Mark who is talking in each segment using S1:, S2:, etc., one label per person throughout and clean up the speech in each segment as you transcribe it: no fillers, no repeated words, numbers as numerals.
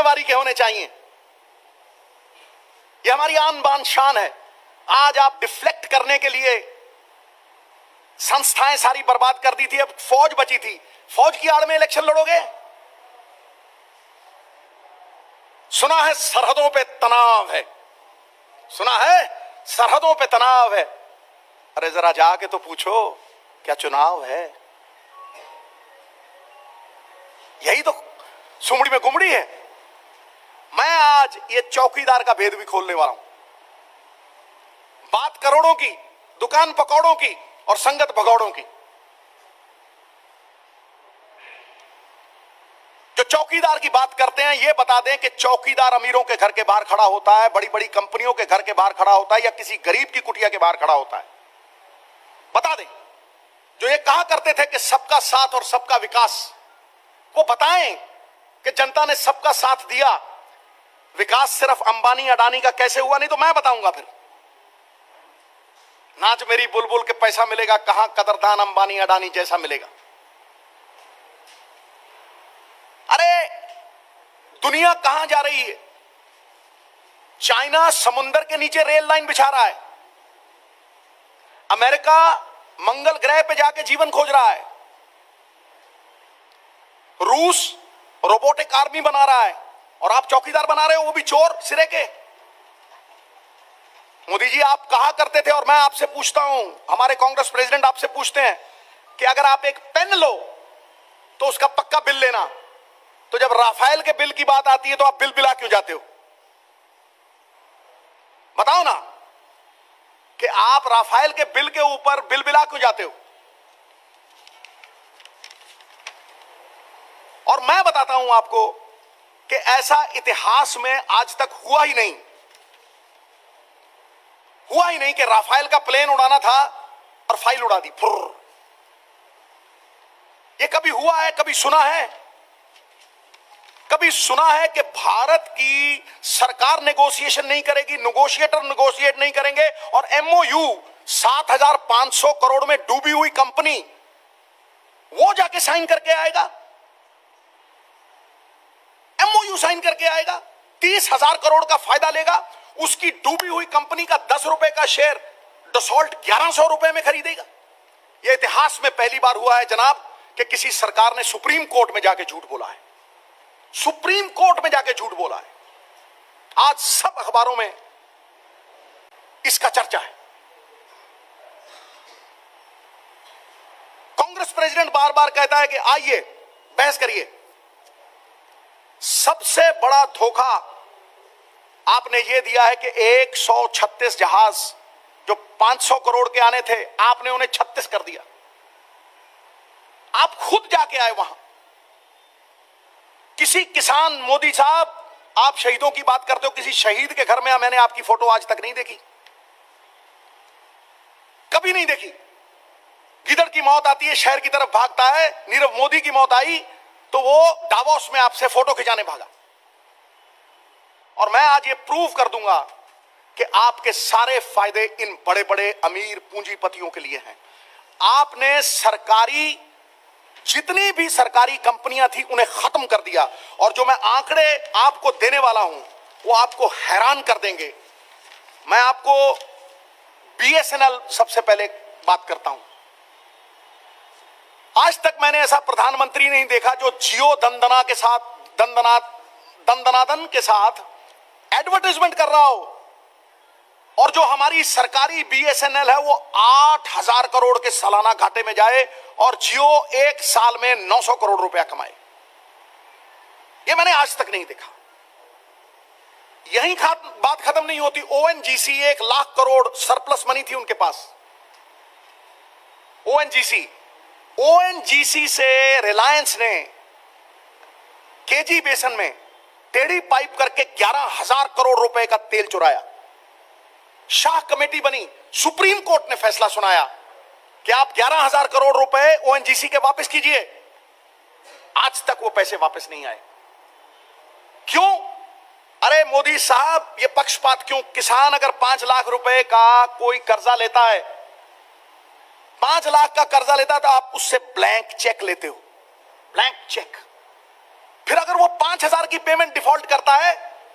S1: जिम्मेवारी के होने चाहिए। ये हमारी आन बान शान है। आज आप डिफ्लेक्ट करने के लिए संस्थाएं सारी बर्बाद कर दी थी, अब फौज बची थी, फौज की आड़ में इलेक्शन लड़ोगे? सुना है सरहदों पे तनाव है, सुना है सरहदों पे तनाव है। अरे जरा जाके तो पूछो क्या चुनाव है? यही तो सुमड़ी में गुमड़ी है। मैं आज ये चौकीदार का भेद भी खोलने वाला हूं। बात करोड़ों की, दुकान पकौड़ों की और संगत भगौड़ों की। जो चौकीदार की बात करते हैं, ये बता दें कि चौकीदार अमीरों के घर के बाहर खड़ा होता है, बड़ी बड़ी कंपनियों के घर के बाहर खड़ा होता है, या किसी गरीब की कुटिया के बाहर खड़ा होता है? बता दें। जो ये कहा करते थे कि सबका साथ और सबका विकास, वो बताएं कि जनता ने सबका साथ दिया, विकास सिर्फ अंबानी अडानी का कैसे हुआ? नहीं तो मैं बताऊंगा फिर। नाच मेरी बुलबुल के पैसा मिलेगा कहां, कदरदान अंबानी अडानी जैसा मिलेगा। अरे दुनिया कहां जा रही है? चाइना समुंदर के नीचे रेल लाइन बिछा रहा है, अमेरिका मंगल ग्रह पे जाके जीवन खोज रहा है, रूस रोबोटिक आर्मी बना रहा है, और आप चौकीदार बना रहे हो, वो भी चोर सिरे के। मोदी जी आप कहा करते थे, और मैं आपसे पूछता हूं, हमारे कांग्रेस प्रेसिडेंट आपसे पूछते हैं कि अगर आप एक पेन लो तो उसका पक्का बिल लेना, तो जब राफेल के बिल की बात आती है तो आप बिल बिला क्यों जाते हो? बताओ ना कि आप राफेल के बिल के ऊपर बिल बिला क्यों जाते हो? और मैं बताता हूं आपको कि ऐसा इतिहास में आज तक हुआ ही नहीं कि राफेल का प्लेन उड़ाना था और फाइल उड़ा दी। ये कभी हुआ है? कभी सुना है? कभी सुना है कि भारत की सरकार नेगोशिएशन नहीं करेगी, नेगोशिएटर नेगोशिएट नहीं करेंगे, और एमओयू 7,500 करोड़ में डूबी हुई कंपनी वो जाके साइन करके आएगा? एमओयू साइन करके आएगा, 30,000 करोड़ का फायदा लेगा, उसकी डूबी हुई कंपनी का 10 रुपए का शेयर डसॉल्ट 1100 रुपए में खरीदेगा। यह इतिहास में पहली बार हुआ है जनाब कि किसी सरकार ने सुप्रीम कोर्ट में जाके झूठ बोला है, सुप्रीम कोर्ट में जाके झूठ बोला है। आज सब अखबारों में इसका चर्चा है। कांग्रेस प्रेसिडेंट बार बार कहता है कि आइए बहस करिए। सबसे बड़ा धोखा आपने यह दिया है कि 136 जहाज जो 500 करोड़ के आने थे, आपने उन्हें 36 कर दिया। आप खुद जाके आए वहां। किसी किसान, मोदी साहब आप शहीदों की बात करते हो, किसी शहीद के घर में मैंने आपकी फोटो आज तक नहीं देखी, कभी नहीं देखी। गिदड़ की मौत आती है शहर की तरफ भागता है, नीरव मोदी की मौत आई तो वो डावोस में आपसे फोटो खिंचाने भागा। और मैं आज ये प्रूव कर दूंगा कि आपके सारे फायदे इन बड़े बड़े अमीर पूंजीपतियों के लिए हैं। आपने सरकारी, जितनी भी सरकारी कंपनियां थी उन्हें खत्म कर दिया, और जो मैं आंकड़े आपको देने वाला हूं वो आपको हैरान कर देंगे। मैं आपको बीएसएनएल सबसे पहले बात करता हूं। आज तक मैंने ऐसा प्रधानमंत्री नहीं देखा जो जियो दंदना के साथ, दंदनादन के साथ एडवर्टाइजमेंट कर रहा हो, और जो हमारी सरकारी बीएसएनएल है वो 8,000 करोड़ के सालाना घाटे में जाए, और जियो एक साल में 900 करोड़ रुपया कमाए। ये मैंने आज तक नहीं देखा। यही बात खत्म नहीं होती। ONGC 1 lakh crore surplus money थी उनके पास। ओएनजीसी से रिलायंस ने केजी बेसन में टेढ़ी पाइप करके 11,000 करोड़ रुपए का तेल चुराया। शाह कमेटी बनी, सुप्रीम कोर्ट ने फैसला सुनाया कि आप 11,000 करोड़ रुपए ओएनजीसी के वापस कीजिए। आज तक वो पैसे वापस नहीं आए। क्यों? अरे मोदी साहब ये पक्षपात क्यों? किसान अगर 5 लाख रुपए का कोई कर्जा लेता है, 5 लाख का कर्जा लेता है, तो आप उससे ब्लैंक चेक लेते हो, ब्लैंक चेक। फिर अगर वो 5,000 की पेमेंट डिफॉल्ट करता है,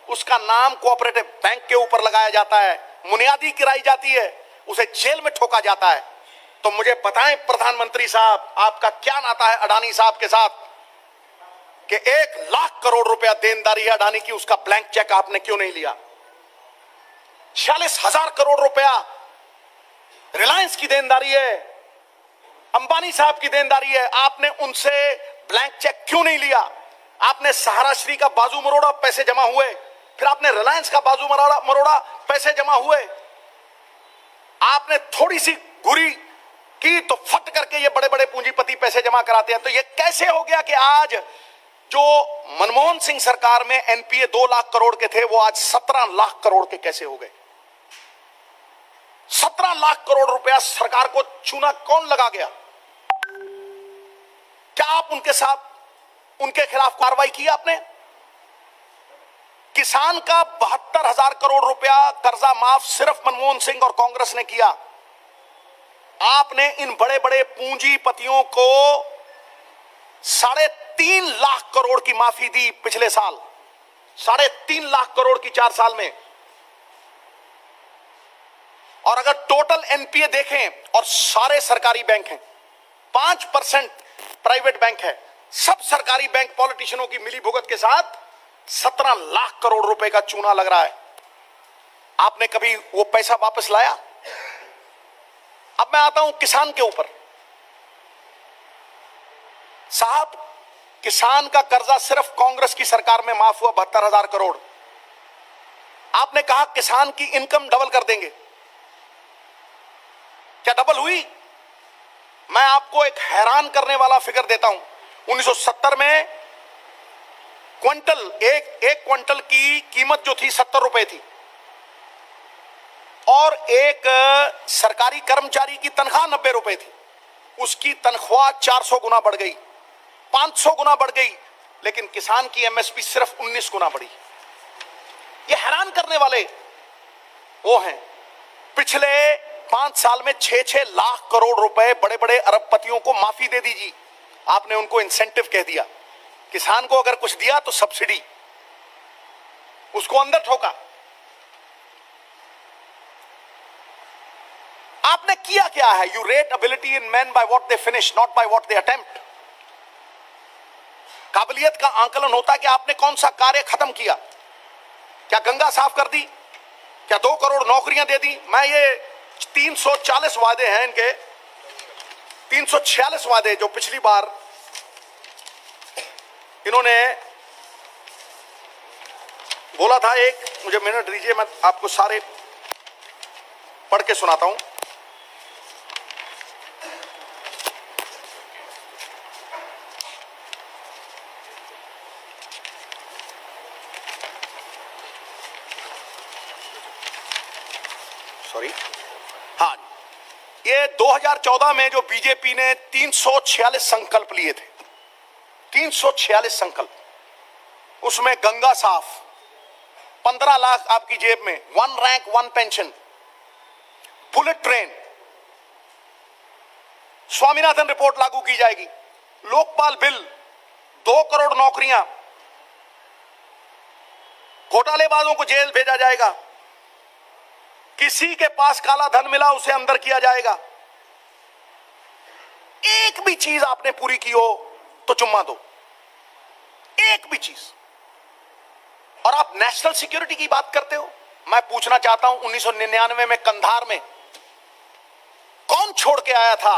S1: उसका नाम कोऑपरेटिव बैंक के ऊपर लगाया जाता है, बुनियादी गिराई जाती है, उसे जेल में ठोका जाता है। तो मुझे बताएं प्रधानमंत्री साहब, आपका क्या नाता है अडानी साहब के साथ कि 1 लाख करोड़ रुपया देनदारी है अडानी की, उसका ब्लैंक चेक आपने क्यों नहीं लिया? 46,000 करोड़ रुपया रिलायंस की देनदारी है, अंबानी साहब की देनदारी है, आपने उनसे ब्लैंक चेक क्यों नहीं लिया? आपने सहारा श्री का बाजू मरोड़ा, पैसे जमा हुए, फिर आपने रिलायंस का बाजू मरोड़ा, पैसे जमा हुए, आपने थोड़ी सी घुरी की तो फट करके ये बड़े बड़े पूंजीपति पैसे जमा कराते हैं। तो ये कैसे हो गया कि आज जो मनमोहन सिंह सरकार में एनपीए 2 लाख करोड़ के थे, वो आज 17 लाख करोड़ के कैसे हो गए? 17 लाख करोड़ रुपया सरकार को चूना कौन लगा गया? क्या आप उनके साथ, उनके खिलाफ कार्रवाई की आपने? किसान का 72,000 करोड़ रुपया कर्जा माफ सिर्फ मनमोहन सिंह और कांग्रेस ने किया। आपने इन बड़े बड़े पूंजीपतियों को 3.5 लाख करोड़ की माफी दी पिछले साल, 3.5 लाख करोड़ की 4 साल में। और अगर टोटल एनपीए देखें, और सारे सरकारी बैंक हैं, 5% प्राइवेट बैंक है, सब सरकारी बैंक पॉलिटिशियनों की मिलीभुगत के साथ 17 लाख करोड़ रुपए का चूना लग रहा है। आपने कभी वो पैसा वापस लाया? अब मैं आता हूं किसान के ऊपर। साहब, किसान का कर्जा सिर्फ कांग्रेस की सरकार में माफ हुआ 72,000 करोड़। आपने कहा किसान की इनकम डबल कर देंगे, क्या डबल हुई? मैं आपको एक हैरान करने वाला फिगर देता हूं। 1970 में क्विंटल, एक क्विंटल की कीमत जो थी 70 रुपए थी, और एक सरकारी कर्मचारी की तनख्वाह 90 रुपए थी। उसकी तनख्वाह 400 गुना बढ़ गई, 500 गुना बढ़ गई, लेकिन किसान की एमएसपी सिर्फ 19 गुना बढ़ी। ये हैरान करने वाले वो हैं। पिछले 5 साल में 6-6 लाख करोड़ रुपए बड़े बड़े अरबपतियों को माफी दे दीजिए। आपने उनको इंसेंटिव कह दिया। किसान को अगर कुछ दिया तो सब्सिडी, उसको अंदर ठोका। आपने किया क्या है? You rate ability in man by what they finish, not by what they attempt. काबिलियत का आंकलन होता है कि आपने कौन सा कार्य खत्म किया। क्या गंगा साफ कर दी? क्या 2 करोड़ नौकरियां दे दी? मैं ये 340 वादे हैं इनके, 346 वादे जो पिछली बार इन्होंने बोला था। एक मुझे मिनट दीजिए, मैं आपको सारे पढ़ के सुनाता हूं। सॉरी, हाँ, ये 2014 में जो बीजेपी ने 346 संकल्प लिए थे, 346 संकल्प, उसमें गंगा साफ, 15 लाख आपकी जेब में, 1 rank 1 pension, bullet train, Swaminathan report लागू की जाएगी, लोकपाल बिल, 2 करोड़ नौकरियां, घोटालेबाजों को जेल भेजा जाएगा, किसी के पास काला धन मिला उसे अंदर किया जाएगा। एक भी चीज आपने पूरी की हो तो जुम्मा दो, एक भी चीज। और आप नेशनल सिक्योरिटी की बात करते हो। मैं पूछना चाहता हूं, 1999 में कंधार में कौन छोड़ के आया था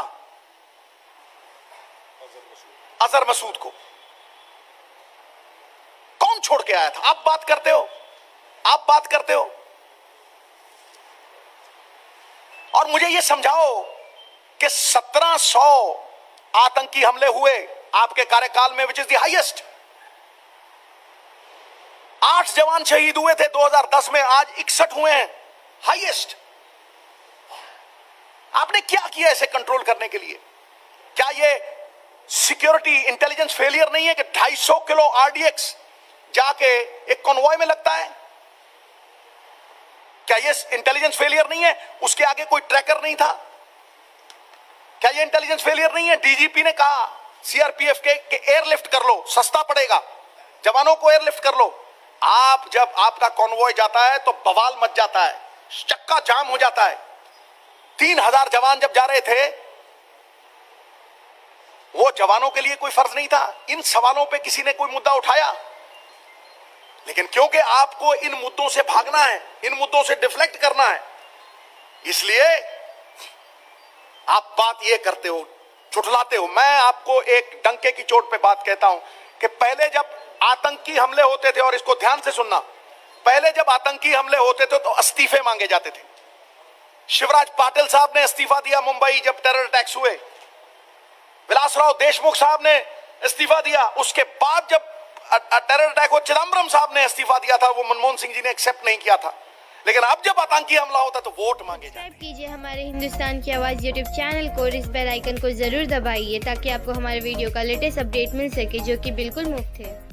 S1: अजहर मसूद को? कौन छोड़ के आया था? आप बात करते हो, आप बात करते हो। और मुझे यह समझाओ कि 1700 आतंकी हमले हुए आपके कार्यकाल में, विच इज द हाईएस्ट। 8 जवान शहीद हुए थे 2010 में, आज 61 हुए हैं, हाईएस्ट। आपने क्या किया इसे कंट्रोल करने के लिए? क्या यह सिक्योरिटी इंटेलिजेंस फेलियर नहीं है कि 250 किलो आरडीएक्स जाके एक कॉन्वॉय में लगता है? क्या यह इंटेलिजेंस फेलियर नहीं है? उसके आगे कोई ट्रैकर नहीं था? क्या यह इंटेलिजेंस फेलियर नहीं है? डीजीपी ने कहा सीआरपीएफ के एयरलिफ्ट कर लो, सस्ता पड़ेगा। जवानों को एयरलिफ्ट कर लो। आप जब आपका कॉन्वॉय जाता है तो बवाल मच जाता है, चक्का जाम हो जाता है। 3000 जवान जब जा रहे थे, वो जवानों के लिए कोई फर्ज नहीं था। इन सवालों पे किसी ने कोई मुद्दा उठाया? लेकिन क्योंकि आपको इन मुद्दों से भागना है, इन मुद्दों से डिफ्लेक्ट करना है, इसलिए आप बात ये करते हो, झुठलाते हो। मैं आपको एक डंके की चोट पे बात कहता हूं कि पहले जब आतंकी हमले होते थे, और इसको ध्यान से सुनना, पहले जब आतंकी हमले होते थे तो इस्तीफे मांगे जाते थे। शिवराज पाटिल साहब ने इस्तीफा दिया मुंबई जब टेरर अटैक्स हुए, विलासराव देशमुख साहब ने इस्तीफा दिया। उसके बाद जब टेरर अटैक हुआ, चिदम्बरम साहब ने इस्तीफा दिया था, वो मनमोहन सिंह जी ने एक्सेप्ट नहीं किया था। लेकिन अब जब आतंकी हमला होता तो वोट मांगे जाते।
S2: सब्सक्राइब कीजिए हमारे हिंदुस्तान की आवाज़ यूट्यूब चैनल को और इस बेल आइकन को जरूर दबाइए ताकि आपको हमारे वीडियो का लेटेस्ट अपडेट मिल सके, जो कि बिल्कुल मुफ्त है।